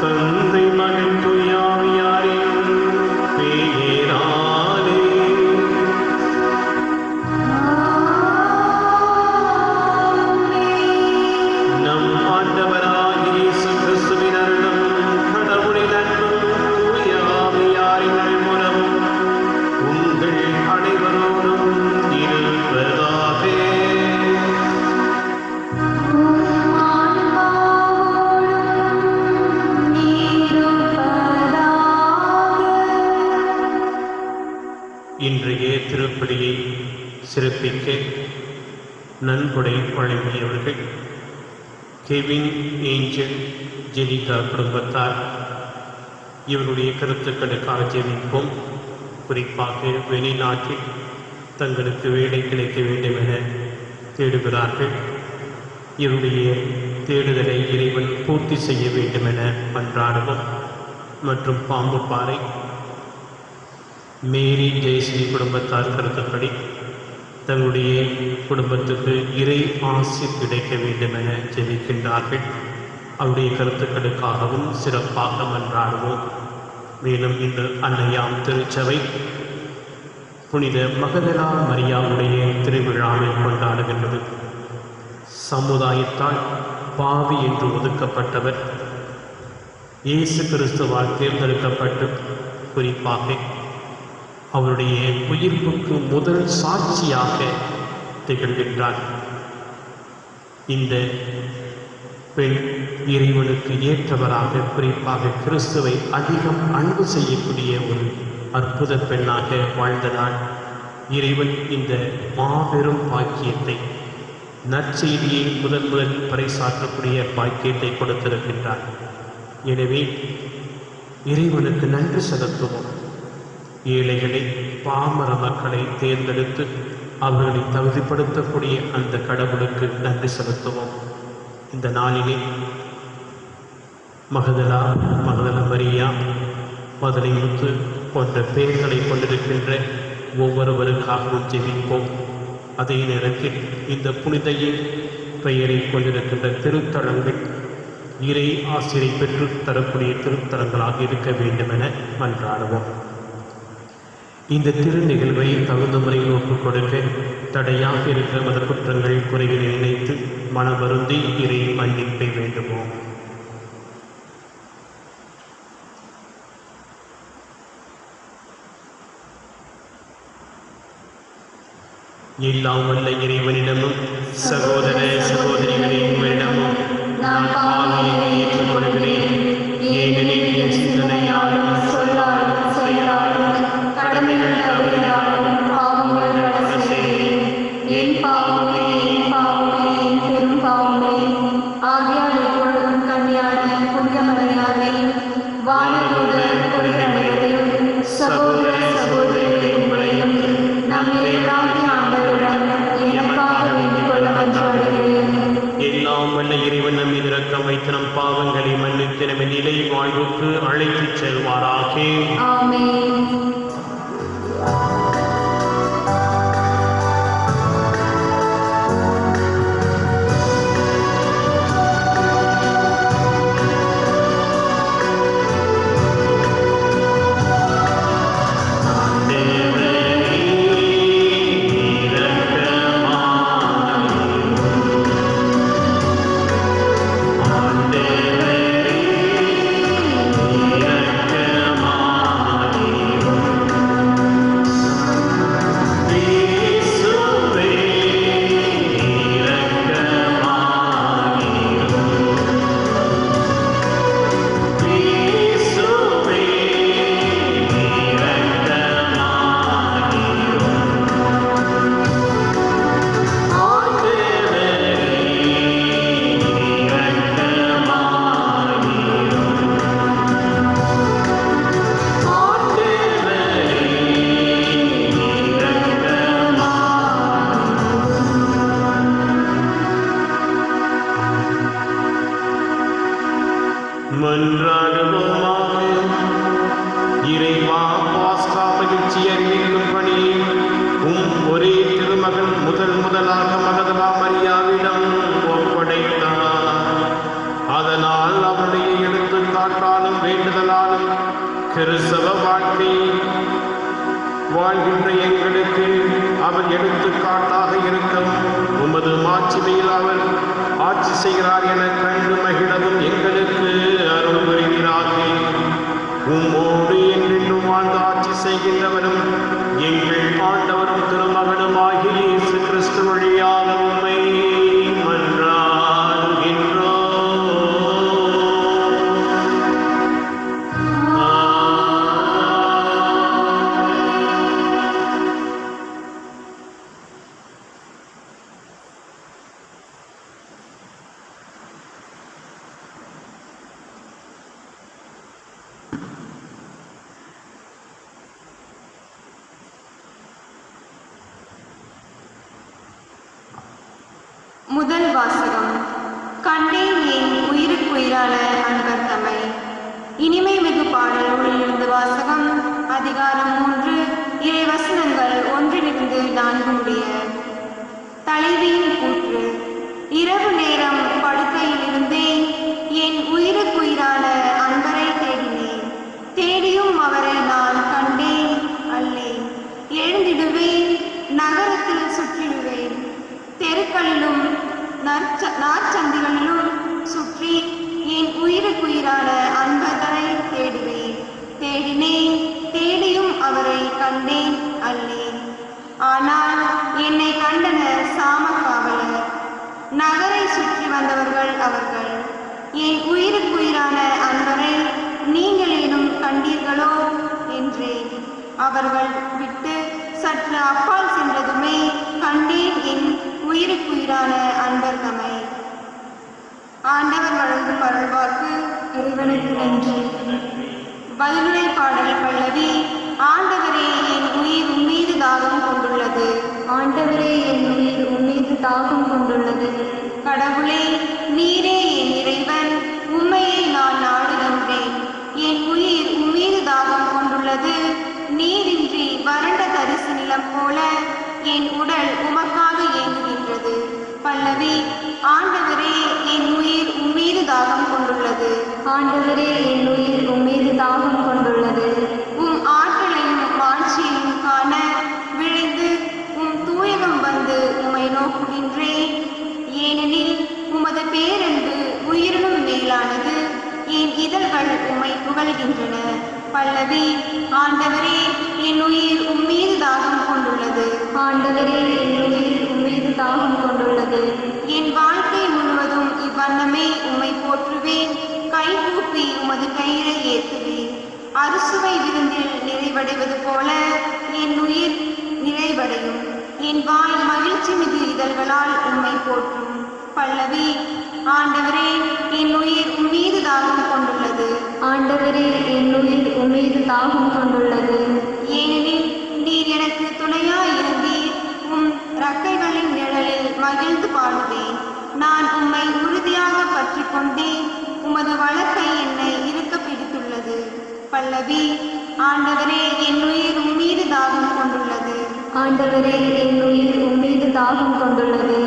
தந்தை மகன் தூயாவியாரின் பெயராலே நம் ஆண்டவராகிய இயேசு கிறிஸ்துவின் அருளும் கடவுளின் அன்பும் தூயாவியாரின் நல்முறவும் உங்கள் அனைவரோடும் இருப்பதாக. இன்றைய திருப்பலியை சிறப்பிக்க நன்கொடை வழங்கியவர்கள் கெவின், ஏஞ்சல், ஜெனிகா குடும்பத்தார். இவருடைய கருத்துக்களுக்காக ஜெபிப்போம். குறிப்பாக வெளிநாட்டில் தங்களுக்கு வேலை கிடைக்க வேண்டும் என தேடுகிறார்கள். இவருடைய தேடுதலை இறைவன் பூர்த்தி செய்ய வேண்டும் என மன்றாடுவோம். மற்றும் பாம்புப்பாறை மேரி ஜெயஸ்ரீ குடும்பத்தார் கருத்துப்படி தங்களுடைய குடும்பத்துக்கு இறை ஆசி கிடைக்க வேண்டும் என ஜெபிக்கின்றார்கள். அவருடைய கருத்துக்களுக்காகவும் சிறப்பாக மன்றாடுவோம். மேலும் இந்த அன்னையாம் திருச்சபை புனித மகதலா மரியாவுடைய திருவிழாவை கொண்டாடுகின்றது. சமுதாயத்தால் பாவி என்று ஒதுக்கப்பட்டவர் இயேசு கிறிஸ்துவால் தேர்ந்தெடுக்கப்பட்டு குறிப்பாக அவருடைய உயிர்ப்புக்கு முதல் சாட்சியாக திகழ்கின்றார். இந்த பெண் இறைவனுக்கு ஏற்றவராக, குறிப்பாக கிறிஸ்துவை அதிகம் அன்பு செய்யக்கூடிய ஒரு அற்புத பெண்ணாக வாழ்ந்ததால் இறைவன் இந்த மாபெரும் பாக்கியத்தை, நற்செய்தியை முதன் பறைசாற்றக்கூடிய பாக்கியத்தை கொடுத்திருக்கின்றார். எனவே இறைவனுக்கு நன்றி செலுத்துவோம். ஏழைகளை, பாமர மக்களை தேர்ந்தெடுத்து அவர்களை தகுதிப்படுத்தக்கூடிய அந்த கடவுளுக்கு நன்றி செலுத்துவோம். இந்த நாளிலே மகதலா, மகதல மரியா, மதுரைமுத்து போன்ற பெயர்களை கொண்டிருக்கின்ற ஒவ்வொருவருக்காகவும் ஜெபிப்போம். அதே நேரத்தில் இந்த புனிதையின் பெயரை கொண்டிருக்கின்ற திருத்தலங்கள் இறை ஆசிரியை பெற்று தரக்கூடிய திருத்தலங்களாக இருக்க வேண்டும் என மன்றாடுவோம். இந்த திரு நிகழ்வை தகுந்த முறையில் ஒப்புக் கொடுக்க தடையாக இருக்கிற மத குற்றங்கள், குறைகளை நினைத்து மனவருந்தி இறை மன்னிப்பை வேண்டுவோம். எல்லாம் வல்ல இறைவனிடமும் சகோதர சகோதரிகளே உங்களிடமும் நான் பாவியை ஏற்றுக்கொள்கிறேன். ஏனெனில் என் சிந்தனையாலும் சொல்லாலும் செயலாலும் கடமைகள் தவறினாலும் பாவங்கள் பல செய்தேன். என் பாவமே, என் பாவமே, என் பெரும் பாவமே. ஆகியால் எப்பொழுதும் கன்னியான புனித மரியாதை, வானதூதர் அனைவரையும், சகோதர சகோதரிகளை உங்களையும் நம் இறைவனாகிய ஆண்டவரிடம் எனக்காக வேண்டிக் கொள்ள மன்றாடுகிறேன். எல்லாம் வல்ல இறைவன் நம் மீது இரக்கம் வைத்து நம் பாவங்களை மன்னித்து நம்மை நிலை வாழ்வுக்கு அழைத்துச் செல்வாராக. ஆமென். இறைவா, பாஸ்கா மகிழ்ச்சி அறிவிக்கும் பணியை ஒரே திருமகன் முதலாக மகதலா மரியாவிடம் ஒப்படைத்தார். அதனால் அவருடைய எடுத்துக்காட்டு செயல்பாட்டாலும் வேண்டுதலாலும் கிறிஸ்தவ வாழ்க்கை வாழ்கின்ற எங்களுக்கு அவர் எடுத்துக்காட்டாக இருக்கும் உமது மாட்சிமையில் அவர் ஆட்சி செய்கிறார் என கண்டு மகிழவும் எங்களுக்கு அருள் புரிகிறார். உம்மோடு என்றென்றும் வாழ்ந்து ஆட்சி செய்கின்றவரும் எங்கள் ஆண்டவரும் திருமகனும் ஆகிய இயேசு கிறிஸ்து வழியாக உம்மை முதல் வாசகம். கண்டேன் என் உயிருக்குயிரான அன்பர் தம்மை. இனிமை மிகு பாடல் நூலிலிருந்து வாசகம். அதிகாரம் 3 இறைவசனங்கள் 1-4 முடிய. தலைவியின் கூற்று. இரவு நேரம் படுக்கையில் இருந்தேன், என் உயிருக்குயிரான அன்பரை தேடினேன். தேடியும் அவரை நான் கண்டேன் அல்லேன். எழுந்திடுவேன், நகரத்தில் சுற்றிடுவேன், தெருக்களிலும் நாற்சந்திகளிலும் சுற்றி என் உயிருக்குயிரான அன்பரை தேடுவேன். தேடினேன், தேடியும் அவரை கண்டேன் அல்லேன். ஆனால் என்னை கண்டனர் சாமக்காவலர், நகரை சுற்றி வந்தவர்கள் அவர்கள். என் உயிருக்குயிரான அன்பரை நீங்களேனும் கண்டீர்களோ என்றேன். அவர்கள் விட்டு சற்று அப்பால் சென்றதுமே கண்டேன் என் உயிருக்குயிரான அன்பர் தம்மை. ஆண்டவர் வழங்கும் அருள்வாக்கு. இறைவனுக்கு நன்றி. பதிலுரை பாடல் பல்லவி. ஆண்டவரே என் உயிர் உம்மீது தாகம் கொண்டுள்ளது. ஆண்டவரே என் உயிர் உம்மீது தாகம் கொண்டுள்ளது. கடவுளே நீரே என் இறைவன், உம்மையை நான் நாடுகின்றேன். என் உயிர் உம்மீது தாகம் கொண்டுள்ளது. நீரின்றி வறண்ட தரிசு நிலம் போல என் உடல் உமக்காக இயங்குகின்றது. பல்லவி. ஆண்டவரே என் உயிர் உம்மீது தாகம் கொண்டுள்ளது. ஆண்டவரே என் உயிர் உம்மீது தாகம் கொண்டுள்ளது. உம் ஆற்றலையும் மாட்சியையும் காண விழைந்து உம் தூயகம் வந்து உம்மை நோக்குகின்றேன். ஏனெனில் உமது பேரன்பு உயிரினும் மேலானது. என் இதழ்கள் உம்மை புகழ்கின்றன. பல்லவி. ஆண்டவரே என் உயிர் உம்மீது தாகம் கொண்டுள்ளது. ஆண்டவரே என் உயிர் உம்மீது தாகம் கொண்டுள்ளது. என் வாழ்க்கை முழுவதும் இவ்வண்ணமே உம்மை போற்றுவேன். கைகூப்பி உமது கயிறை ஏற்றுவேன். அறுசுவை விருந்தில் நிறைவடைவது போல என் உயிர் நிறைவடையும். என் வாய் மகிழ்ச்சி மிகு இதழ்களால் உம்மை போற்றும். பல்லவி. ஆண்டவரே என் உயிர் உம்மீது தாகம் கொண்டுள்ளது. ஆண்டவரே என் உயிர் உம்மீது தாகம் கொண்டுள்ளது. ஏனெனில் நீர் எனக்கு துணையாயிருந்தீர். உம் இறக்கைகளின் நிழலில் மகிழ்ந்து பாடுவேன். நான் உம்மை உறுதியாக பற்றி கொண்டேன். உமது வலக்கை என்னை இருக்க பிடித்துள்ளது. பல்லவி. ஆண்டவரே என் உயிர் உம்மீது தாகம் கொண்டுள்ளது. ஆண்டவரே என் உயிர் உம்மீது தாகம் கொண்டுள்ளது.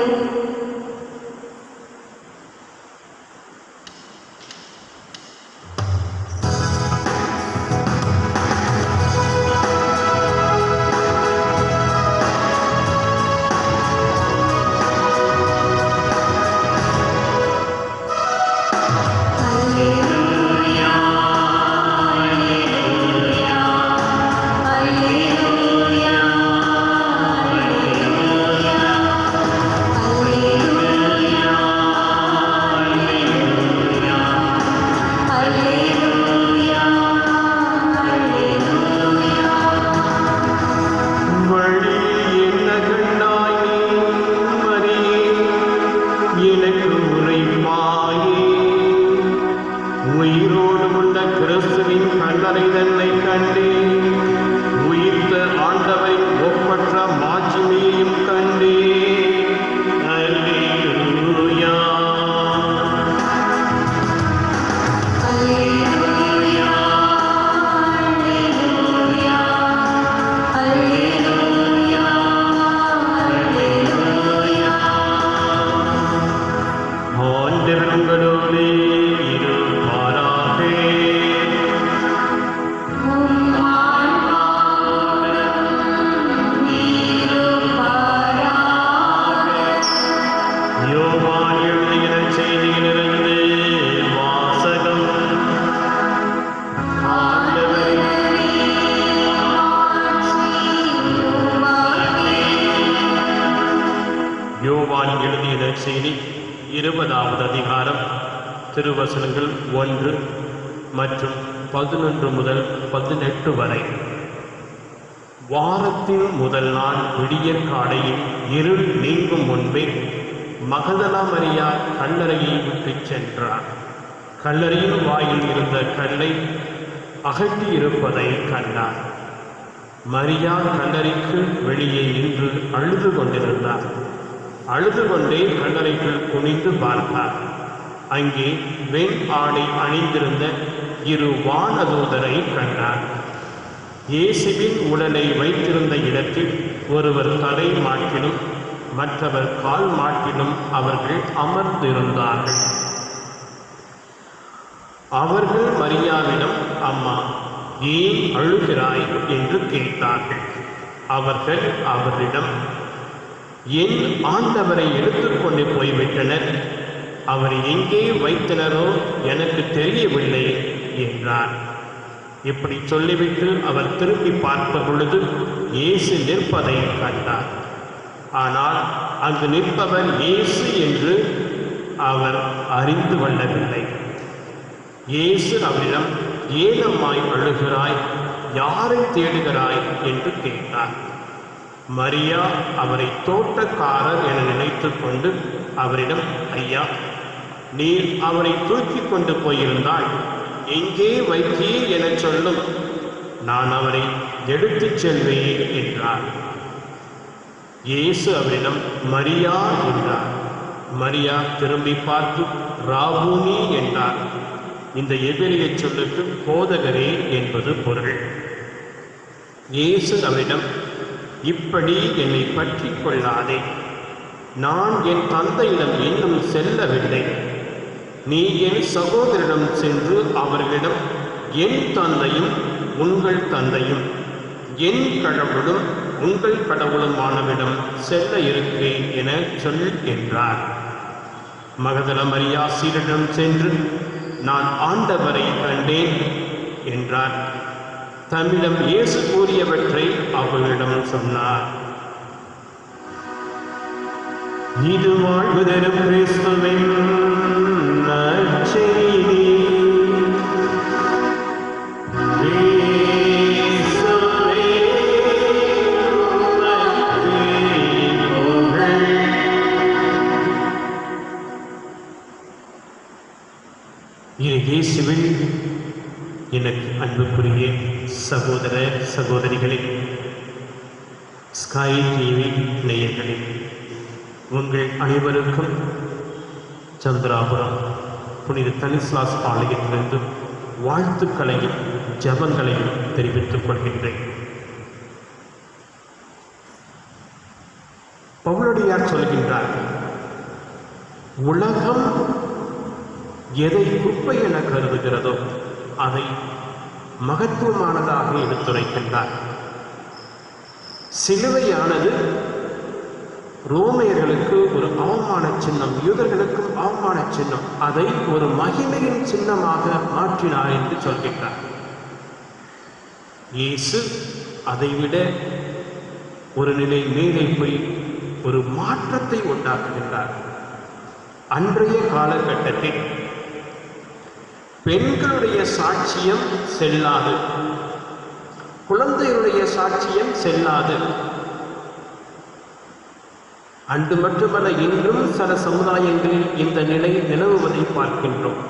ஆண்டவர் உங்களோடு இருப்பாராக. நற்செய்தி 20வது அதிகாரம் திருவசனங்கள் 1 மற்றும் 11 முதல் 18 வரை. வாரத்தின் முதல் நாள் விடியற் காலையில் இருள் நீங்கும் முன்பே மகதலா மரியா கல்லறையை விட்டு சென்றார். கல்லறையின் வாயில் இருந்த கல்லை அகற்றியிருப்பதை கண்டார். மரியா கல்லறைக்கு வெளியே நின்று அழுது கொண்டிருந்தார். அழுது கொண்டே கல்லறைக்குள் குனிந்து பார்த்தார். அங்கே வெண் ஆடை அணிந்திருந்த 2 வானதூதரை கண்டார். இயேசுவின் உடலை வைத்திருந்த இடத்தில் ஒருவர் தலை மாட்டிலும் மற்றவர் கால் மாட்டிலும் அவர்கள் அமர்ந்திருந்தார்கள். அவர்கள் மரியாவிடம், அம்மா, ஏன் அழுகிறாய் என்று கேட்டார்கள். அவர்கள் அவரிடம், என் ஆண்டவரை எடுத்துக்கொண்டு போய்விட்டனர், அவரை எங்கே வைத்தனரோ எனக்கு தெரியவில்லை என்றார். இப்படி சொல்லிவிட்டு அவர் திரும்பி பார்த்த பொழுது இயேசு நிற்பதை கண்டார். ஆனால் அங்கு நிற்பவர் இயேசு என்று அவர் அறிந்து கொள்ளவில்லை. இயேசு அவரிடம், ஏனம்மாய் அழுகிறாய், யாரை தேடுகிறாய் என்று கேட்டார். மரியா அவரை தோட்டக்காரர் என நினைத்து கொண்டு அவரிடம், ஐயா, நீர் அவரை தூக்கி கொண்டு போயிருந்தால் எங்கே வைத்தீர் என சொல்லும், நான் அவரை எடுத்துச் செல்வேன் என்றார். இயேசு அவரிடம், மரியா என்றார். மரியா திரும்பி பார்த்து ராபூனி என்றார். இந்த எபிரிய சொல்லுக்கு போதகரே என்பது பொருள். இயேசு அவரிடம், இப்படி என்னை பற்றி கொள்ளாதே, நான் என் தந்தையிடம் இன்னும் செல்லவில்லை. நீ என் சகோதரிடம் சென்று அவர்களிடம், என் தந்தையும் உங்கள் தந்தையும் என் கடவுளும் உங்கள் கடவுளுமானவிடம் செல்ல இருக்கிறேன் என சொல் என்றார். மகதல மரியா சீடரிடம் சென்று, நான் ஆண்டவரை கண்டேன் என்றார். தம்மிடம் இயேசு கூறியவற்றை அவர்களிடம் சொன்னார். இது வாழ்வு தரும் கிறிஸ்துவின் நற்செய்தி. இயேசுவில் எனக்கு அன்புக்குரிய சகோதர சகோதரிகளே, ஸ்கை டிவி நேயர்களே, உங்கள் அனைவருக்கும் சந்திராபுரம் புனித தனிஸ்லாஸ் ஆலயத்திலிருந்து வாழ்த்துக்களையும் ஜபங்களையும் தெரிவித்துக் கொள்கின்றேன். பவுலடியார் சொல்கின்றார், உலகம் எதை குப்பை என கருதுகிறதோ அதை மகத்துவமானதாக எடுத்துரைக்கின்றார். சிலுவையானது ரோமையர்களுக்கு ஒரு அவமான சின்னம், யூதர்களுக்கும் அவமான சின்னம், அதை ஒரு மகிமையின் சின்னமாக மாற்றினார் என்று சொல்கின்றார். இயேசு அதைவிட ஒரு நிலை மேலே போய் ஒரு மாற்றத்தை உண்டாக்குகின்றார். அன்றைய காலகட்டத்தில் பெண்களுடைய சாட்சியம் செல்லாது, குழந்தைகளுடைய சாட்சியம் செல்லாது. அன்று மட்டுமல்ல, இன்றும் சில சமுதாயங்களில் இந்த நிலை நிலவுவதை பார்க்கின்றோம்.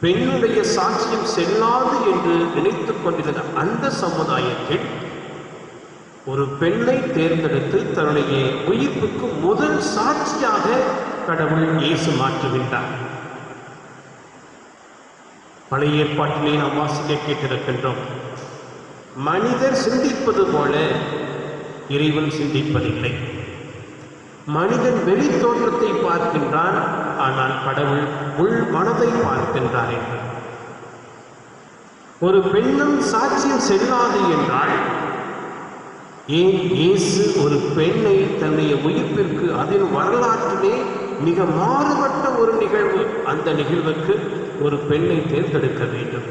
பெண்ணுடைய சாட்சியம் செல்லாது என்று நினைத்துக் கொண்டிருந்த அந்த சமுதாயத்தில் ஒரு பெண்ணை தேர்ந்தெடுத்து தன்னுடைய உயிர்ப்புக்கு முதல் சாட்சியாக கடவுள் இயேசு மாற்றுகின்றார். பழைய ஏற்பாட்டிலே நாம் வாசிக்க கேட்டிருக்கின்றோம், மனிதர் சிந்திப்பது போல இறைவன் சிந்திப்பதில்லை. மனிதன் வெளி தோற்றத்தை பார்க்கின்றான், ஆனால் கடவுள் உள் மனதை பார்க்கின்றார் என்று. ஒரு பெண்ணும் சாட்சியம் செல்லாது என்றால் ஏன் இயேசு ஒரு பெண்ணை தன்னுடைய உயிர்ப்பிற்கு, அதன் வரலாற்றிலே மிக மாறுபட்ட ஒரு நிகழ்வு, அந்த நிகழ்வுக்கு ஒரு பெண்ணை தேர்ந்தெடுக்க வேண்டும்?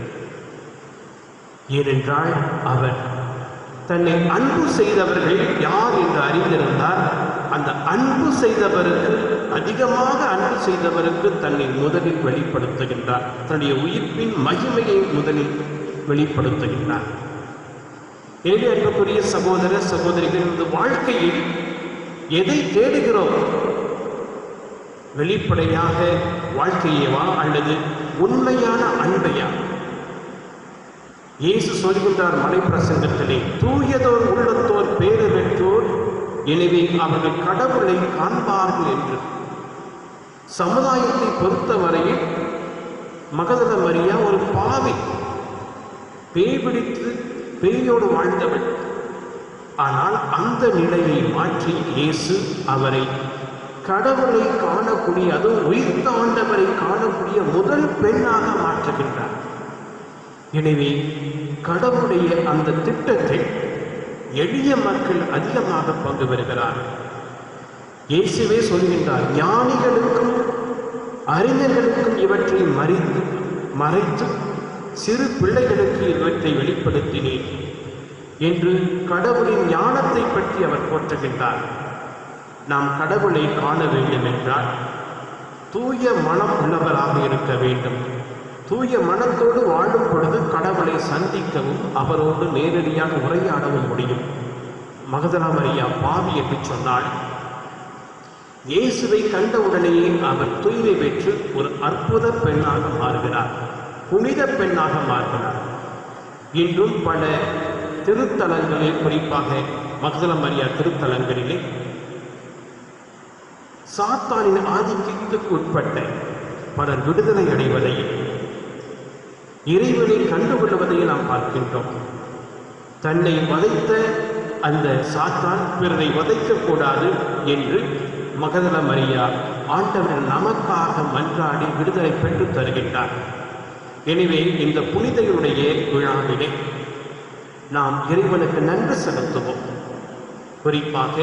ஏனென்றால் அவர் தன்னை அன்பு செய்தவர்கள் யார் என்று அறிந்திருந்தார். அந்த அன்பு செய்தவருக்கு, அதிகமாக அன்பு செய்தவருக்கு தன்னை முதலில் வெளிப்படுத்துகின்றார். தன்னுடைய உயிர்ப்பின் மகிமையை முதலில் வெளிப்படுத்துகின்றார். எனவே அன்புக்குரிய சகோதர சகோதரிகள், இந்த வாழ்க்கையில் எதை தேடுகிறோம்? வெளிப்படையாக வாழ்க்கையவா அல்லது உண்மையான அன்பையா? இயேசு சொல்கின்றார் மலைப்பிரசங்கத்திலே, தூயதோர் உள்ளத்தோர் பேறு பெற்றோர், எனவே அவர்கள் கடவுளை காண்பார்கள் என்று. சமுதாயத்தை பொறுத்தவரையில் மகதல மரியா ஒரு பாவி, பேய் பிடித்து பேயோடு வாழ்ந்தவள். ஆனால் அந்த நிலையை மாற்றி இயேசு அவரை கடவுளை காணக்கூடிய, அதுவும் உயிர்த்த ஆண்டவரை காணக்கூடிய முதல் பெண்ணாக மாற்றுகின்றார். எனவே கடவுளுடைய அந்த திட்டத்தில் எளிய மக்கள் அதிகமாக பங்கு பெறுகிறார்கள். இயேசுவே சொல்கின்றார், ஞானிகளுக்கும் அறிஞர்களுக்கும் இவற்றை மறைத்து சிறு பிள்ளைகளுக்கு இவற்றை வெளிப்படுத்தினேன் என்று கடவுளின் ஞானத்தை பற்றி அவர் போற்றுகின்றார். நாம் கடவுளை காண வேண்டும் என்றால் தூய மனம் உள்ளவராக இருக்க வேண்டும். தூய மனத்தோடு வாழும் பொழுது கடவுளை சந்திக்கவும் அவரோடு நேரடியாக உரையாடவும் முடியும். மகதலா மரியா பாவி என்று சொன்னால், இயேசுவை கண்டவுடனேயே அவர் தூய்மை பெற்று ஒரு அற்புத பெண்ணாக மாறுகிறார், புனித பெண்ணாக மாறுகிறார். இன்றும் பல திருத்தலங்களில், குறிப்பாக மகதலா மரியா திருத்தலங்களிலே சாத்தானின் ஆதிக்கத்துக்கு உட்பட்ட பலர் விடுதலை அடைவதையும் இறைவனை கண்டுகொள்வதையும் நாம் பார்க்கின்றோம். தன்னை வதைத்த அந்த சாத்தான் பிறரை வதைக்கக்கூடாது என்று மகதலா மரியா ஆண்டவர் நமக்காக மன்றாடி விடுதலை பெற்று தருகின்றார். எனவே இந்த புனிதையுடைய விழாவிலே நாம் இறைவனுக்கு நன்றி செலுத்துவோம். குறிப்பாக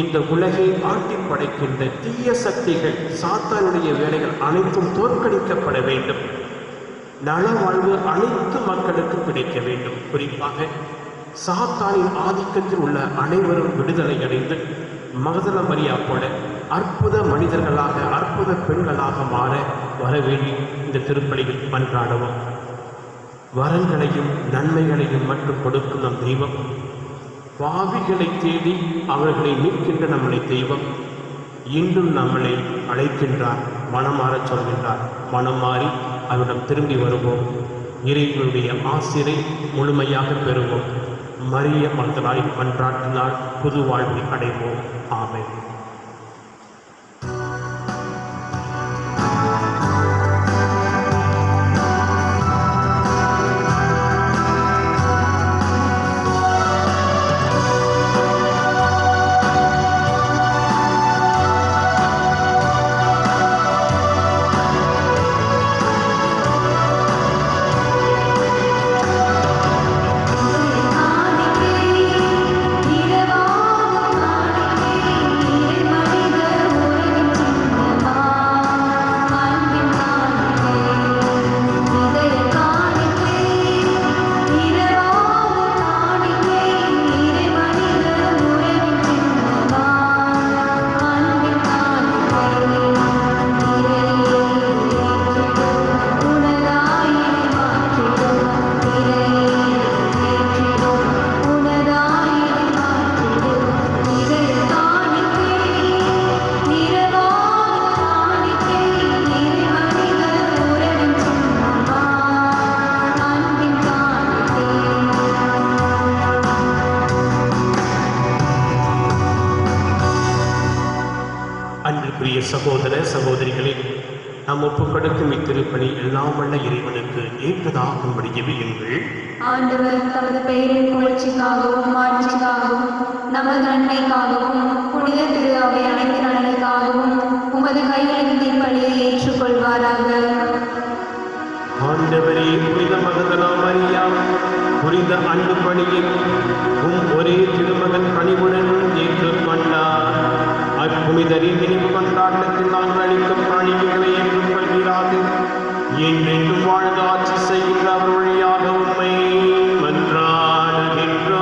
இந்த உலகை ஆட்டி படைக்கின்ற தீய சக்திகள், சாத்தானுடைய வேலைகள் அனைத்தும் தோற்கடிக்கப்பட வேண்டும். நலவாழ்வு அனைத்து மக்களுக்கு கிடைக்க வேண்டும். குறிப்பாக சாத்தானின் ஆதிக்கத்தில் உள்ள அனைவரும் விடுதலை அடைந்து மகதலா மரியா போல அற்புத மனிதர்களாக, அற்புத பெண்களாக மாற வரவேண்டி இந்த திருப்பலியில் மன்றாடவும். வரங்களையும் நன்மைகளையும் மட்டும் கொடுக்கும் நம் தெய்வம், பாவிகளை தேடி அவர்களை மீட்கின்ற நம்முடைய தெய்வம் இன்றும் நம்மளை அழைக்கின்றார், மனமாறச் சொல்கின்றார். மனம் மாறி அவரிடம் திரும்பி வருவோம். இறைவனுடைய ஆசிரை முழுமையாக பெறுவோம். மரிய மகதலாய் மன்றாட்டினால் புது வாழ்வை அடைவோம். ஆமென். சகோதர சகோதரிகளே, நாம் ஒப்புக் கொடுக்கும் இத்திருப்பணி எல்லாம் வல்ல இறைவனுக்கு ஏற்றதாகும்படி ஜெபியுங்கள். ஆண்டவர் தமது பெயரின் புகழ்ச்சிக்காகவும் மாட்சிக்காகவும் நமது நன்மைக்காகவும் புனித திரு அவை அனைத்து நலனுக்காகவும் உமது கையிலிருந்து இப்பலியை ஏற்றுக்கொள்வாராக. ஆண்டவரே, புனித மகதலா மரியா புனித அன்பு பணியில் ஒரே திருமகன் கனிவுடன் ஏற்றுக்கொண்டார். அப்புனிதரின் நினைவு கொண்டாட்டத்தில் நாங்கள் அளிக்கும் காணிக்கைகளை ஏற்றுக்கொள்கிறார்கள். என்றென்றும் வாழ்ந்து ஆட்சி செய்கின்ற அவர் வழியாக உண்மை மன்றாடுகின்றோம்.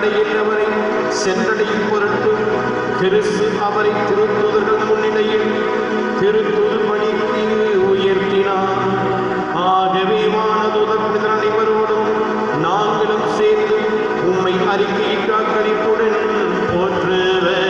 தடையின்றவரை சென்றடையும் பொருட்டு கிறிஸ்து அவரை திருத்தூதர்கள் முன்னிலையில் திருத்தூது பணிக்கு உயர்த்தினார். ஆகவே வானதூதர் புனிதர் அனைவரோடும் நாங்களும் சேர்ந்து உம்மை அறிக்கையிட்டு அக்களிப்புடன் போற்றுவதாவது.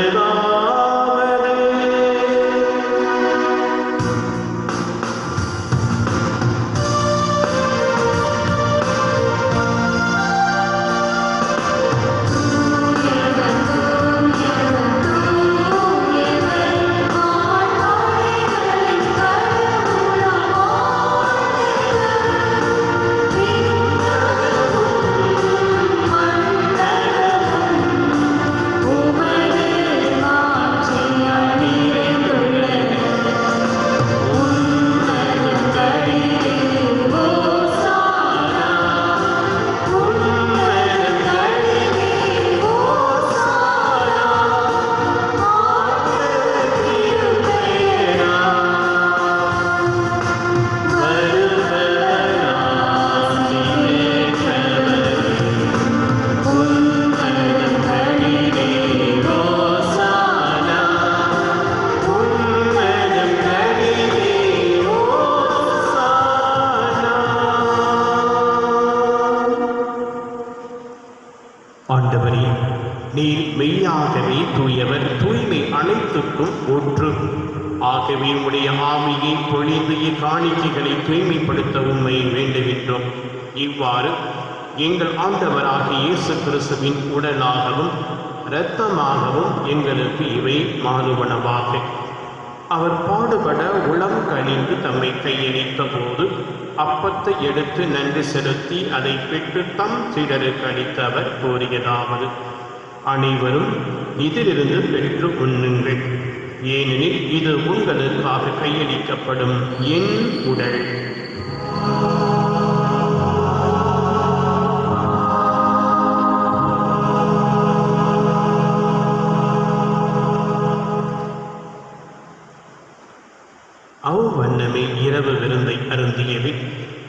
ஆண்டவரே, நீர் மெய்யாகவே தூயவர், தூய்மை அனைத்துக்கும் ஊற்று. ஆகவே உடைய ஆவியை பொழிந்து இக்காணிக்கைகளை தூய்மைப்படுத்த உம்மை வேண்டுகின்றோம். இவ்வாறு எங்கள் ஆண்டவராகிய இயேசு கிறிஸ்துவின் உடலாகவும் இரத்தமாகவும் எங்களுக்கு இவை மாறுவனவாக. அவர் பாடுபட உளம் கனிந்து தம்மை கையளித்த போது அப்பத்தை எடுத்து நன்றி செலுத்தி அதை பெற்று தம் சீடருக்கு அளித்து அவர் கூறியதாவது: அனைவரும் இதிலிருந்து பெற்று உண்ணுங்கள், ஏனெனில் இது உங்களுக்காக கையளிக்கப்படும் என் உடல். அவ்வண்ணமே இரவு விருந்தை அருந்தியவை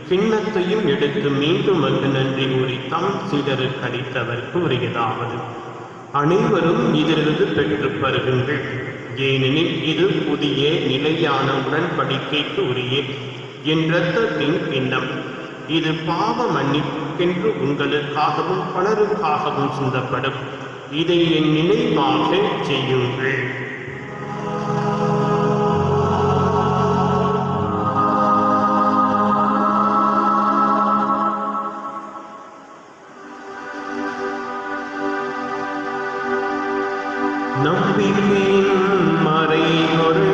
கிண்ணத்தையும் எடுத்து மீண்டும் வந்து நன்றி கூறி தம் சீடருக்கு அளித்தவர் கூறியதாவது: அனைவரும் இதிலிருந்து பெற்று பருகுங்கள், ஏனெனில் இது புதிய நிலையான உடன்படிக்கைக்கு உரிய என் இரத்தத்தின் கிண்ணம். இது பாவ மன்னிப்புக்கென்று உங்களுக்காகவும் பலருக்காகவும் சிந்தப்படும். இதை என் நினைவாக செய்யுங்கள். நம்பிக்கையின் மறைபொருள்.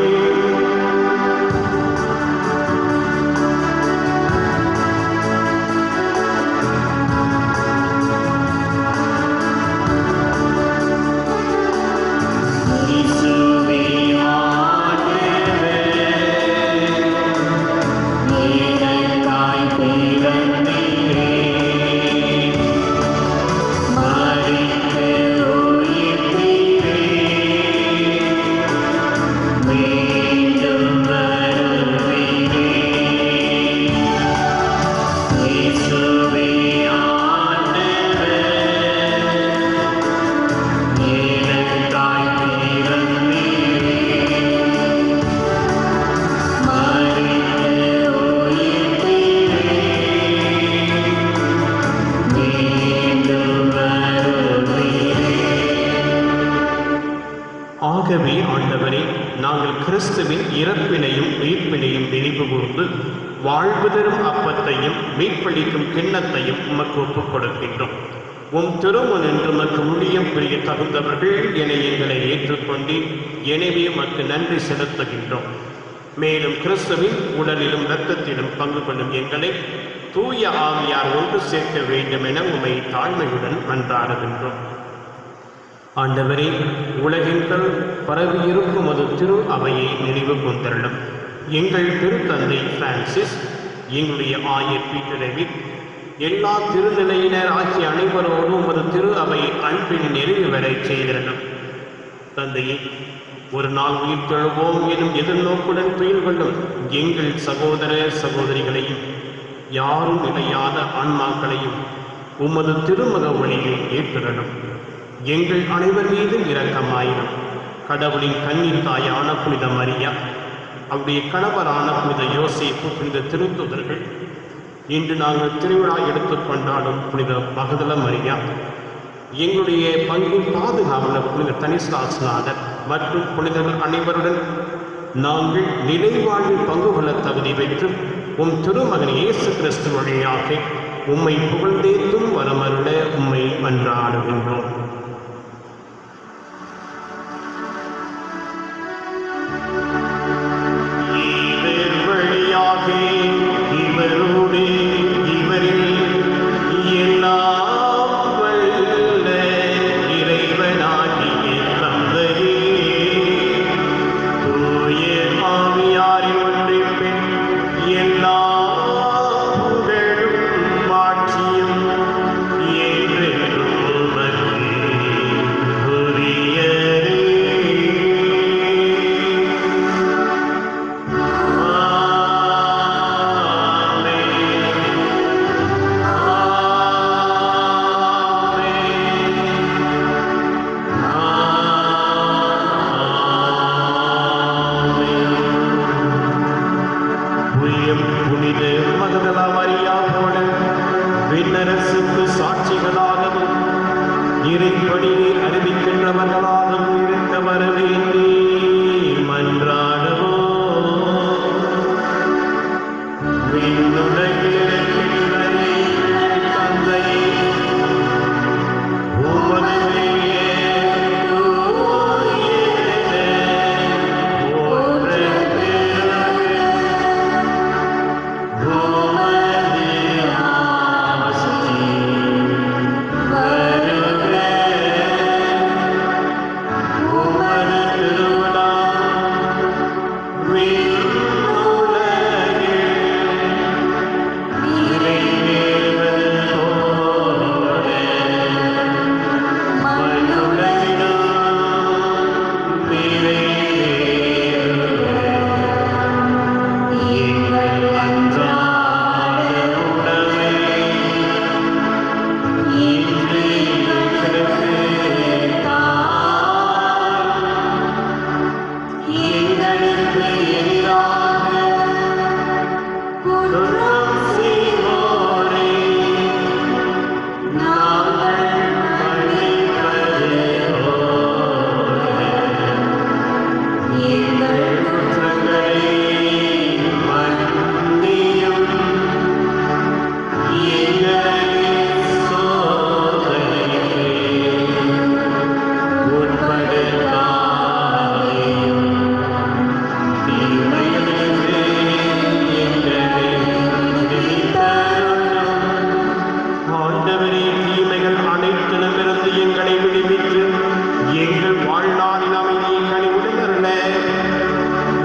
ஆகவே ஆண்டவரே, நாங்கள் கிறிஸ்துவின் இறப்பினையும் உயிர்ப்பினையும் நினைவு கூர்ந்து வாழ்வு தரும் அப்பத்தையும் மீட்பளிக்கும் கிண்ணத்தையும் உமக்கு ஒப்புக் கொடுக்கின்றோம். உம் திருமுன் என்று உமக்கு ஊழியம் புரிய தகுந்தவர்கள் என எங்களை ஏற்றுக்கொண்டு எனவே உமக்கு நன்றி செலுத்துகின்றோம். மேலும் கிறிஸ்துவின் உடலிலும் இரத்தத்திலும் பங்கு கொள்ளும் எங்களை தூய ஆவியார் ஒன்று சேர்க்க வேண்டும் என உம்மை தாழ்மையுடன் மன்றாடுகின்றோம். ஆண்டவரே, உலகெங்கள் பரவியிருக்கும் அது திரு அவையை நினைவு கொண்டருளும். எங்கள் திருத்தந்தை பிரான்சிஸ், எங்களுடைய ஆயர் பீட்டர், எல்லா திருநிலையினர் ஆகிய அனைவரோடும் உமது திரு அவை அன்பின் நிறைவு வரை செய்திருந்தோம். தந்தையே, ஒரு நாள் உயிர் தெழுவோம் எனும் எதிர்நோக்குடன் துயில் கொள்ளும் எங்கள் சகோதர சகோதரிகளையும் யாரும் இணையாத ஆன்மாக்களையும் உமது திருமக ஒளியில் ஏற்றுடனும். எங்கள் அனைவர் மீதும் இரக்கமாயிரும். கடவுளின் கன்னித் தாயான புனித மரியா, அவருடைய கணவரான புனித யோசேப்பு, புனித திருத்தூதர்கள், இன்று நாங்கள் திருவிழா எடுத்துக்கொண்டாடும் புனித மகதல மரியா, எங்களுடைய பங்கின் பாதுகாவலர் புனித தனிஸ்லாஸ்நாதர் மற்றும் புனிதர்கள் அனைவருடன் நாங்கள் நிலைவாழ்வில் பங்கு கொள்ள தகுதி பெற்று உம் திருமகன் இயேசு கிறிஸ்து வழியாக உம்மை புகழ்ந்தேத்தும் வரமருள உம்மை மன்றாடுகின்றோம். இவர் வழியாக இவரோடு இவரில் எல்லாம் வல்ல இறைவனாகிய தந்தையே, தூய ஆவியாரின் ஒன்றிப்பின் எல்லா புகழும் ஆட்சியும் என்றென்றும் உமக்கு உரியதே. புனித மகதல மரியாவோடு விண்ணரசுக்கு சாட்சிகளாகவும் இறைப்படியை அறிவிக்கின்றவர்களாகவும் இருக்க வர வேண்டி மன்றாடுவோம். விண்ணுலகில் இருக்கின்ற எங்கள் தந்தையே, உமது பெயர் தூயதென போற்றப் பெறுக. உமது ஆட்சி வருக. உமது திருவுளம் விண்ணுலகில் நிறைவேறுவது போல மண்ணுலகிலும் நிறைவேறுக. எங்கள் அன்றாட உணவை இன்று எங்களுக்கு தாரும். எங்களுக்கு எதிராக குற்றம் செய்வோரை நாங்கள் மன்னிப்பது போல எங்கள் குற்றங்களை மன்னியும். எங்களை சோதனைக்கு உட்படுத்தாதேயும். தீமையிலிருந்து எங்களை விடுவித்தருளும். ஆண்டவரே, தீமைகள் அனைத்திலுமிருந்து எங்களை விடுவித்து எங்கள் வாழ்நாளில் அமைதியை கனிவுடன் அருள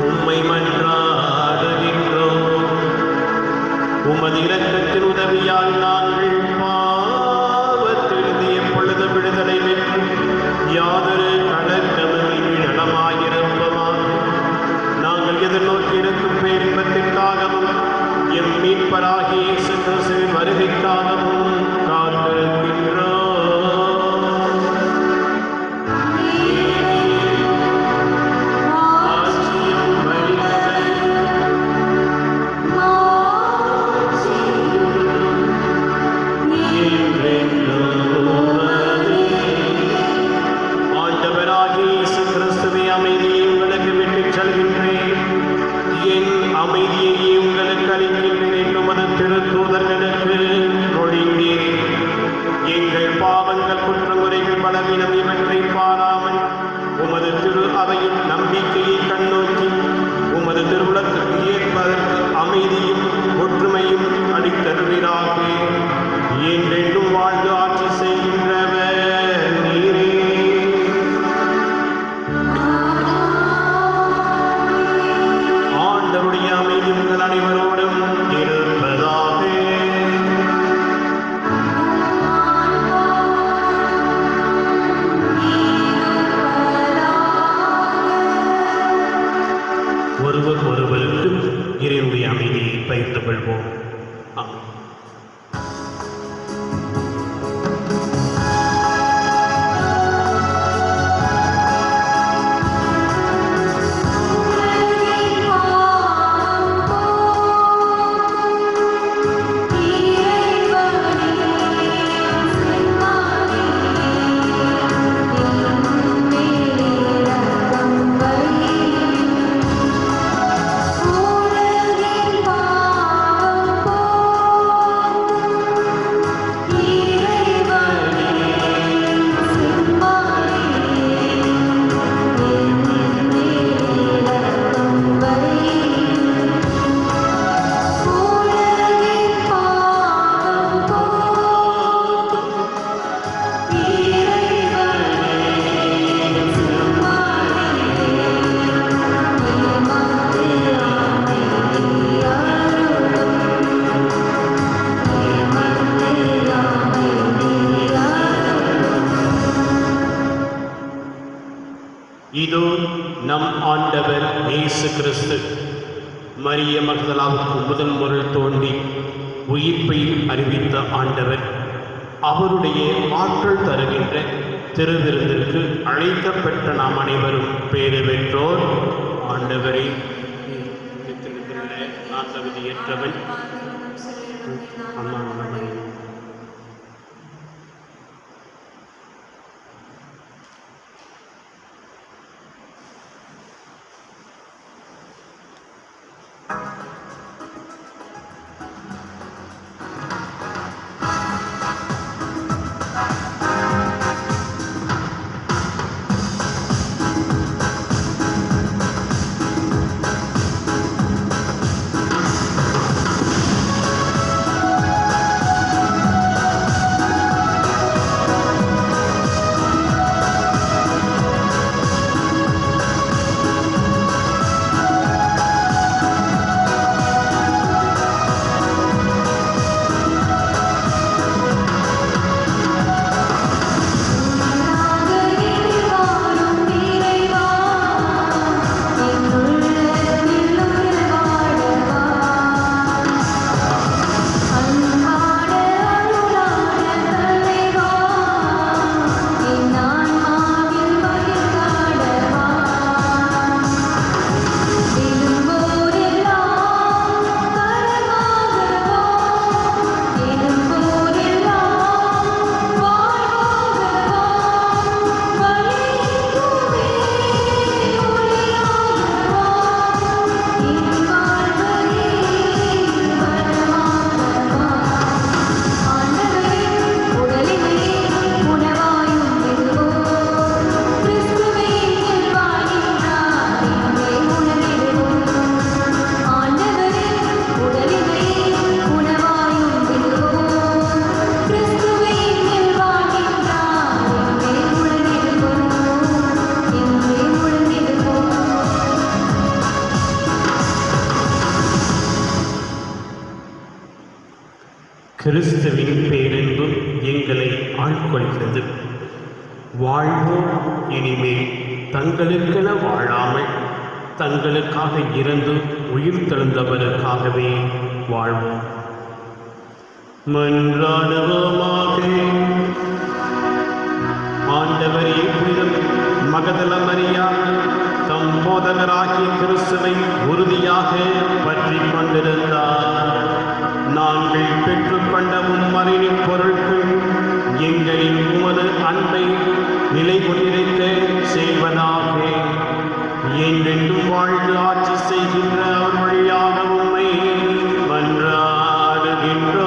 உம்மை மன்றாடுகின்றோம். உமது இரக்கத்தின் உதவியால் நாங்கள் பாவத்திலிருந்து எப்பொழுது விடுதலை பெற்று யாதொரு கலக்கமின்றி நலமாயிருப்போமாக. நாங்கள் எதிர்நோக்கி இருக்கும் பேரின்பத்திற்காகவும் எம் மீட்பராகிய இயேசு கிறிஸ்துவின் வருகைக்காகவும் காத்திருக்கின்றோம். ஆட்சியும் வல்லமையும் என்றென்றும் உமதே. ஆண்டவராகிய இயேசு கிறிஸ்துவே, அமைதியை உங்களுக்கு விட்டுச் செல்கின்றேன், என் அமைதியையே உங்களுக்கு அளிக்கின்றேன் என்று உமது திருத்தூதர்களுக்கு மொழிந்தீர். எங்கள் பாவங்கள், குற்றமுறைகள், பலவீனம் இவற்றை பாராமல் உமது திரு அவையின் நம்பிக்கையை கண்ணோக்கி உமது திருவுளத்திற்கு ஏற்பதற்கு அமைதியும் ஒற்றுமையும் அளித்தருவீராக. என்றென்றும் வாழ்ந்து ஆட்சி செய்கின்றவர் நீரே. ஆண்டவருடைய அமைதி உங்கள் அனைவரோடும் இருப்பதாக. ஒருவர் ஒருவருக்கு இறைவனுடைய அமைதியை பகிர்ந்து கொள்வோம். ஆமென். இதோ நம் ஆண்டவர் இயேசு கிறிஸ்து மரிய மகதலாவுக்கு முதல் முறை தோன்றி உயிர்ப்பை அறிவித்த ஆண்டவர் அவருடைய ஆற்றல் தருகின்ற திருவிருந்திற்கு அழைக்கப்பட்ட நாம் அனைவரும் பேறு பெற்றோர். ஆண்டவரை நான் தகுதியற்றவன் கிறிஸ்துவின் பேரன்பு எங்களை ஆட்கொள்கிறது. வாழ்வோர் இனிமேல் தங்களுக்கென வாழாமல் தங்களுக்காக இறந்து உயிர் தெழுந்தவருக்காகவே வாழ்வோம். மன்றாடுவோமாக. ஆண்டவரே, புனிதம் மகதல மரியா தம் போதகராகிய கிறிஸ்துவை உறுதியாக பற்றி கொண்டிருந்தார். நாங்கள் பெற்றுக்கொண்ட உம்மறிவின் பொருட்கள் எங்களின் உமது அன்பை நிலை கொண்டிருக்க செய்வதாக. என்றென்றும் வாழ்ந்து ஆட்சி செய்கின்ற அவர் வழியாக உம்மை மன்றாடுகின்றோம்.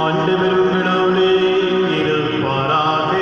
ஆண்டவர் உங்களோடு இருப்பாராக.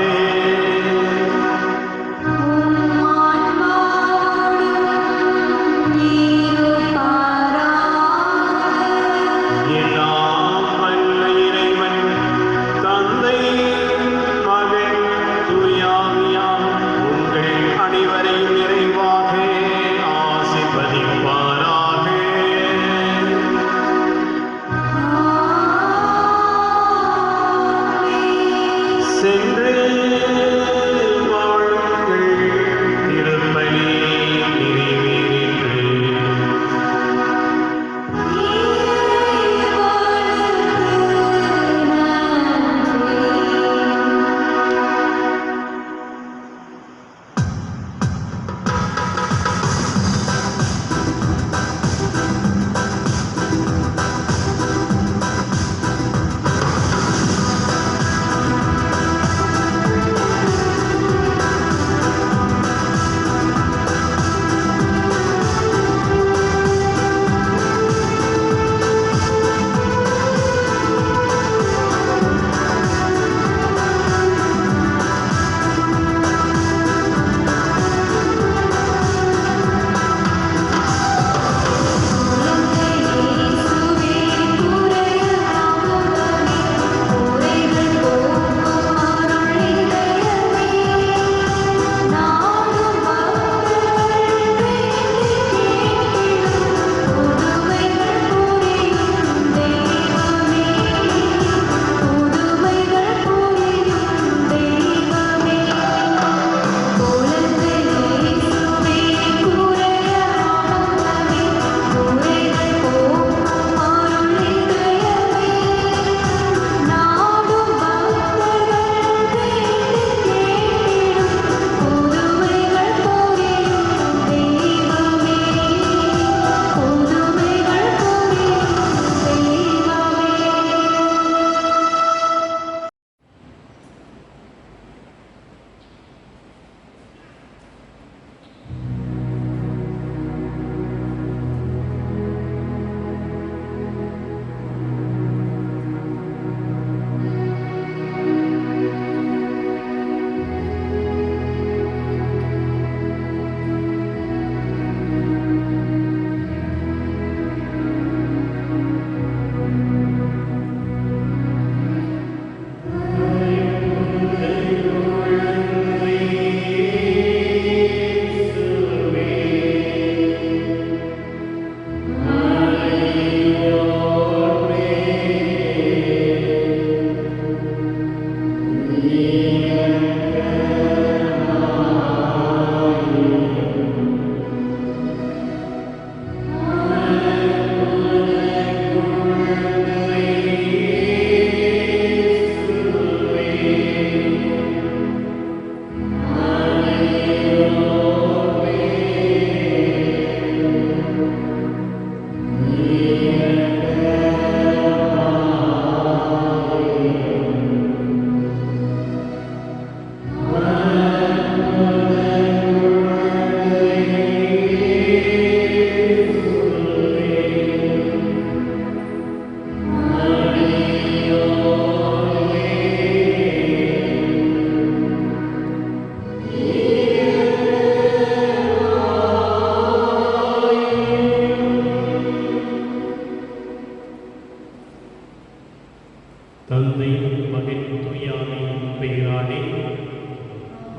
தந்தை மகன் தூயாவின் பெயராலே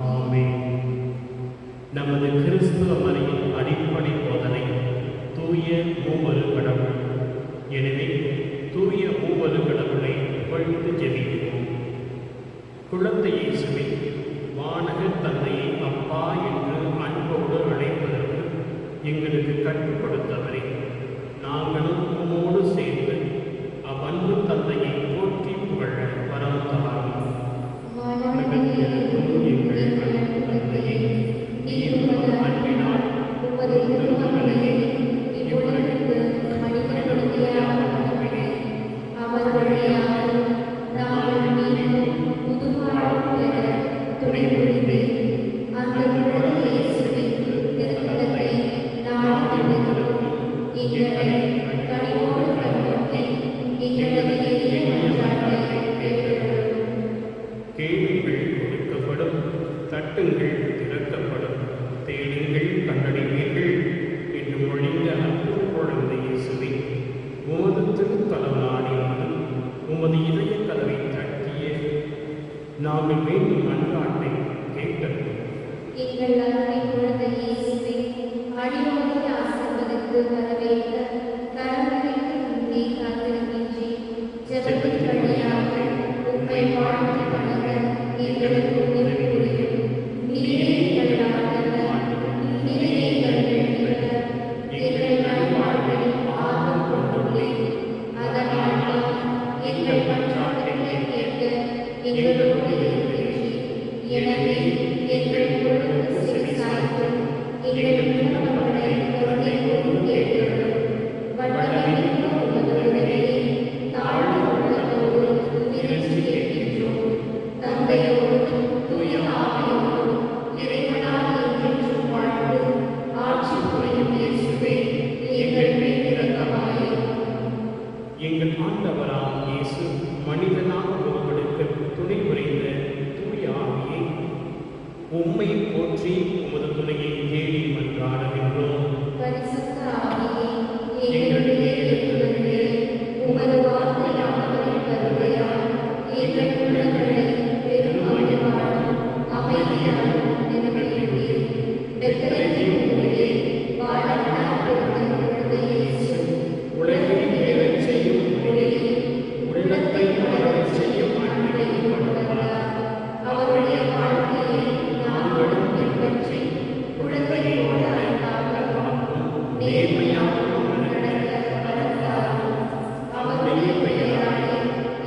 ஆமென். நமது கிறிஸ்துவ மறையின் அடிப்படை போதனை தூய மூவரு கடவுள். எனவே தூய மூவரு கடவுளை புகழ்ந்து ஜெபிப்போம். குழந்தை இயேசுவை வானக தந்தையை அப்பா என்று அன்போடு அழைப்பதற்கு எங்களுக்கு கற்றுக் கொடுத்தவரே, நாங்களும் உம்மோடு சேர்ந்து அவ்வன்பு தந்தையை போற்றி புகழ வரம் தாரும். உலகத்திற்கும் எங்கள் அன்பு தந்தையை, நீர் உமது அன்பினால் உமது திருமகனையே இவ்வுலகிற்கு மனிதனுடையாக அனுப்பினீர். அவர் வழியாக நாங்கள் மீண்டும் புதுவாழ்வு பெற துணை புரிந்தீர். அந்த குழந்தை இயேசுவின் திருத்தலத்தை நாடி நிற்கும் எங்களை கனிவோடு கண்ணோக்கி எங்களது எளிய மன்றாட்டை கேட்டருளும். கேளுங்கள் கொடுக்கப்படும், தட்டுங்கள் திறக்கப்படும், தேடுங்கள் கண்டடைவீர்கள் என்று மொழிந்த அன்பு குழந்தை இயேசுவே, உமது திருத்தலம் நாடி வந்து உமது இதய கதவை தட்டிய நாங்கள் மீண்டும் மன்றாட்டை கேட்டருளும். எங்கள் அருமை குழந்தை இயேசுவே, அடியோடு ஆசீர்வதித்து வரவேற்க கரங்களுக்கு முன்னே காத்திருக்கின்றேன். ஜெபத்தின் வழியாக உம்மை வாழ்த்தி வணங்க எங்களுக்கு உதவி புரியும். நீரே எங்கள் ஆண்டவர், நீரே எங்கள் மீட்பர், எங்கள் நல்வாழ்வில் ஆர்வம் கொண்டுள்ளேன். அதனால் தான் எங்கள் மன்றாட்டுகளை கேட்க எங்களோடு இருக்கின்றேன். எனவே எங்கள் குரலுக்கு செவிசாய்த்து எங்கள் விண்ணப்பங்களை கருணையோடு கேட்டருளும். வல்லமைமிக்க உமது உதவியை தாழ்ந்த உள்ளத்தோடு இறைஞ்சி கேட்கின்றோம். தந்தையோடும் தூய ஆவியோடும் இறைவனாய் என்றென்றும் வாழ்ந்து ஆட்சி புரியும் இயேசுவே, எங்கள் மேல் இரக்கமாயிரும். எங்கள் ஆண்டவராம் இயேசு மனிதனாக உருவெடுக்க துணை புரிந்த தூய ஆவியை உம்மை போற்றி உமது துணையை தேடி மன்றாடுகின்றோம். பரிசுத்த ஆவியே, எங்களுடைய எழுத்துள்ளே உமது வார்த்தையானவரின் கருணையால் எங்கள் உள்ளங்களை பெருமகிழ்வாலும் அமைதியாலும் நிரப்பியுள்ளீர். பெத்லகேம் ஊரிலே வாழாமல் பிறந்த குழந்தை இயேசு உலகில் ஏறச் செய்யும் ஒளியை, உள்ளத்தை மலரச் செய்யும் அன்பை கொண்டவரார். அவருடைய வாழ்க்கையை நாங்களும் பின்பற்றி குழந்தையோடு அன்பாக நேர்மையாக நடக்க வளர்ந்தாரும். அவருடைய பெயராலே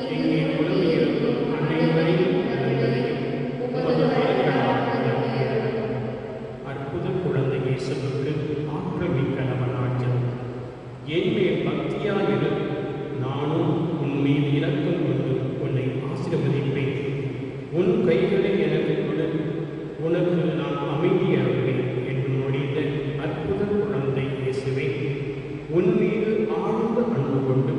இங்கே உலகிருக்கும் அனைவரின் நலன்களையும் உமது வரங்களால் நிறைவேறும். அற்புத குழந்தை இயேசுவுக்கு ஆற்றமிக்க நவநாட்டம். என்மேல் பக்தியாயிரு, நானும் உன்மேல் இரக்கம் கொண்டு உன்னை ஆசீர்வதிப்பேன். உன் கைகளை எனக்கு கொடு, உனக்கு நான் அமைதி அருள்வேன் என்று மொழிந்த அற்புத குழந்தை இயேசுவே, உன் மீது ஆழ்ந்த அன்பு கொண்டு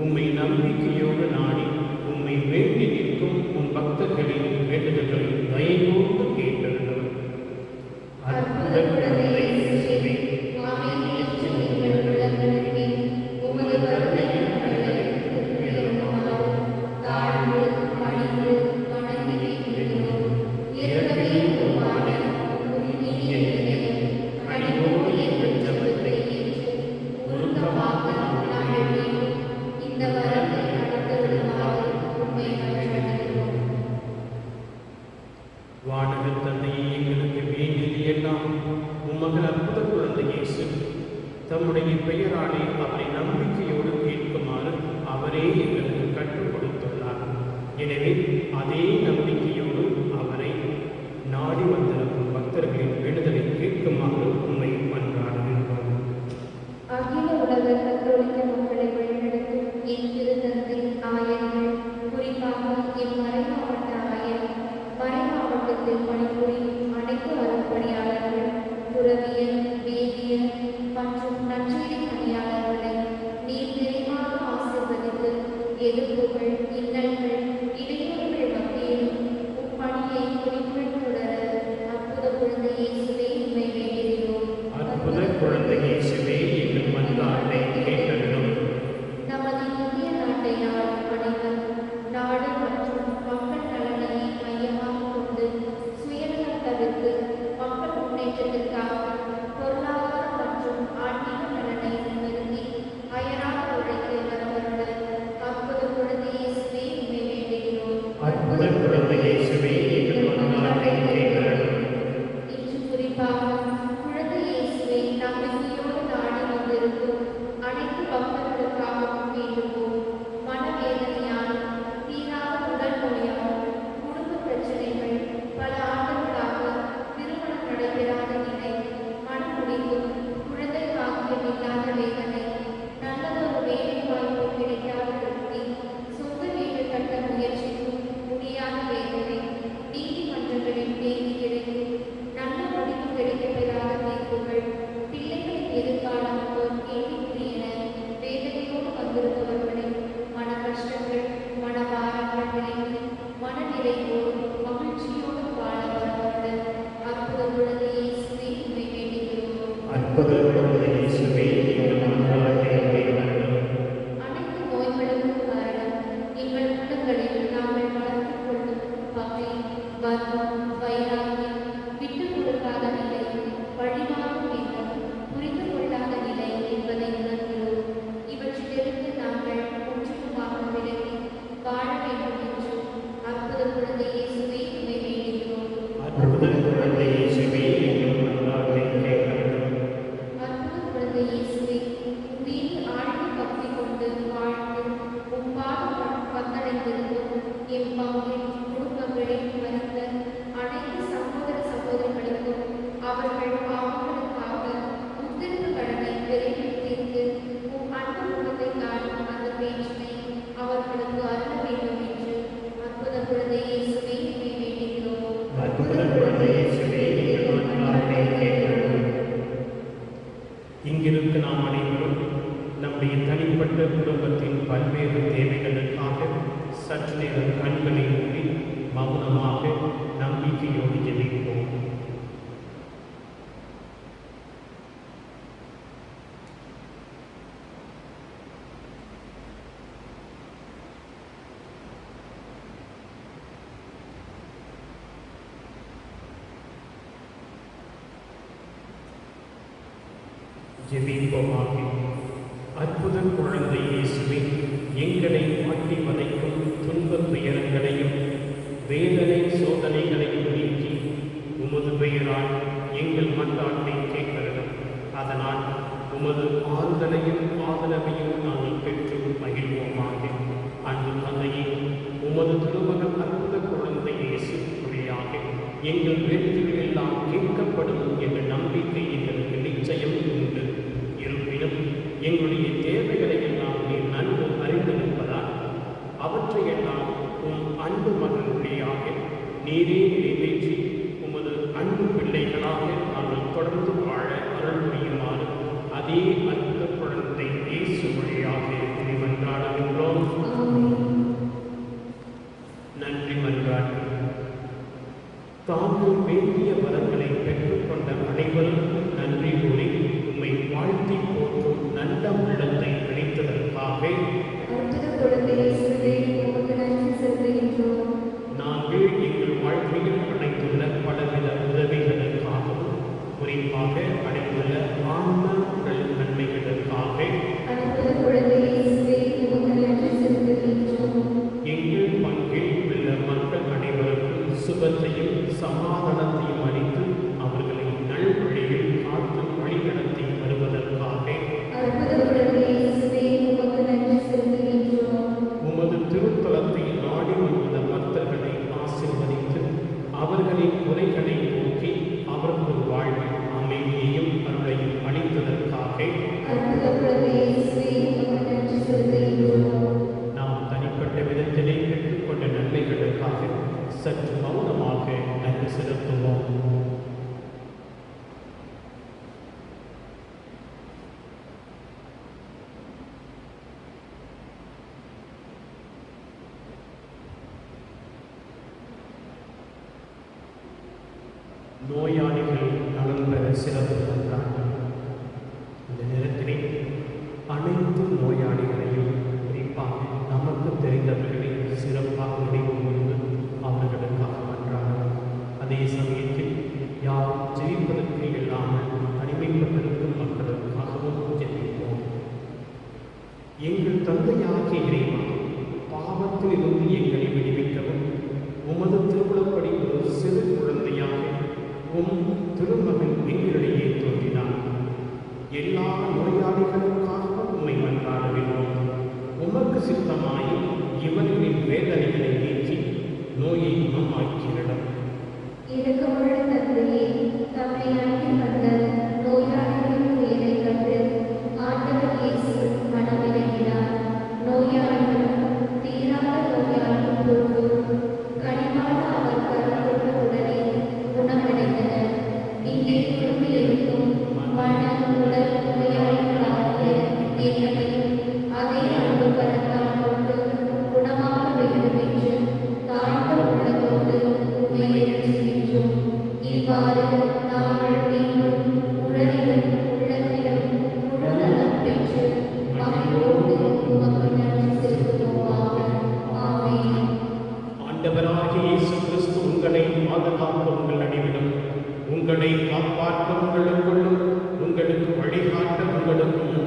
உம்மை நம்பிக்கையோடு நாடி உம்மை வேண்டி நிற்கும் உன் பக்தர்களின் வேண்டுதல்களை தயவோடு கேட்டருளும். அற்புத குழந்தை இயேசுவே, அமைதியற்ற எங்கள் உள்ளங்களுக்கு நம்முடைய குடும்பத்தின் பல்வேறு தேவைகளுக்காக சற்று நேரம் கண்களை மூடி மௌனமாக நம்பிக்கையோடு ஜெபிப்போம். ஜெபிப்போமாக. அற்புத குழந்தை இயேசுவே, எங்களை மாட்டி வதைக்கும் துன்பத் துயரங்களையும் வேதனை சோதனைகளையும் நீக்கி உமது பெயரால் எங்கள் மன்றாட்டை கேட்கிறோம். அதனால் உமது ஆறுதலையும் ஆதரவையும் நாங்கள் பெற்று மகிழ்வோமாக. அன்பு தந்தையே, உமது திருமகன் அற்புத குழந்தை இயேசு வழியாக எங்கள் வேண்டுதல்கள் எல்லாம் கேட்கப்படும் என்ற நம்பிக்கை எங்களுக்கு நிச்சயம் உண்டு. இருப்பினும் எங்களுடைய தேவைகளை எல்லாம் நீர் நன்கு அறிந்திருப்பதால் அவற்றையெல்லாம் உம் அன்பு மகன் வழியாக நீரே நிறைவேற்றி உமது அன்பு பிள்ளைகளாக நாங்கள் தொடர்ந்து வாழ அருள் புரியுமாறு அதே அற்புத குழந்தை இயேசு வழியாக மன்றாடுகின்றோம். நன்றி மன்றாட்டு. தாங்கள் வேண்டிய வரங்களை பெற்றுக்கொண்ட அனைவரும் நன்றி கூறி உம்மை வாழ்த்தி போற்றும் நல்ல உள்ளத்தை அளித்ததற்காக நாங்கள் எங்கள் வாழ்க்கையில் அடைந்துள்ள பலவித உதவிகளுக்காகவும் குறிப்பாக அடைந்துள்ள ஆன்ம உடல் நன்மைகளுக்காக எங்கள் பங்கில் உள்ள மக்கள் அனைவருக்கும் சுபத்தையும் சமாதானத்தையும் அளித்து அவர்களை நல்வழியில் காத்து வழிநடத்தி வருவதற்காக உமது திருத்தலத்தை நாடி வந்த பக்தர்களை ஆசீர்வதித்து அவர்களின் குறைகளை போக்கி அவர்கள் வாழ்வில் அமைதியையும் அருளையும் அளித்ததற்காக நாம் தனிப்பட்ட விதத்திலே பெற்றுக்கொண்ட நன்மைகளுக்காக சற்று மௌனமாக நன்றி செலுத்துவோம். நோயாளிகள் நலன் பெற சிறப்பு வந்தார்கள். இந்த நேரத்திலே அனைத்து நோயாளிகளையும் குறிப்பாக நமக்கு தெரிந்தவர்களை சிறப்பாக நினைவு கொண்டு அவர்களுக்காக மன்றாடலாம். அதே சமயத்தில் யார் ஜெயிப்பதற்கு இல்லாமல் தனிமைப்பட்டிருக்கும் மக்களுக்காகவும் ஜெயிப்போம். எங்கள் தந்தையாகிய இறைவா, பாவத்திலிருந்து எங்களை விடுவிக்கவும் உமது திருவுளப்படி ஒரு சிறு குழந்தையாக உம் திருமகன் எங்களிடையே தோன்றினார். எல்லா நோயாளிகளுக்காகவும் உம்மை மன்றாடுகிறோம். உமக்கு சித்தமாய் இவர்களின் வேதனைகளை நீக்கி நோயை குணமாக்கிவிடும். இரக்கமுள்ள தந்தையே, தம்மை அனுப்பி வந்த நோயாளிகளின் துயரை கண்டு ஆண்டவர் இயேசு மனமிறங்கினார். நோயாளிகளும் தீராத நோயாளியும் போன்று கனிவான அவர் கருத்துள்ள உடனே குணமடைந்தனர். இங்கே குடும்பியிருக்கும் மன உடல் நோயாளிகளாகிய எங்களையும் அதே அன்பு கரத்தால் கொண்டு குணமாக வேண்டும் என்று தாழ்ந்த உள்ளத்தோடு உண்மை எழுதுகின்றோம். இவ்வாறு நாங்கள் மீண்டும் உடலிலும் உள்ளத்திலும் முழு நலம் பெற்று மகிழ்வோடு உமக்கு நன்றி செலுத்துவோமாக. ஆமென். ஆண்டவராகிய இயேசு கிறிஸ்து உங்களை பாதுகாக்க உங்கள் அணிவிடும், உங்களை காப்பாற்ற உங்களுக்குள்ளும், உங்களுக்கு வழிகாட்ட உங்களுக்கும்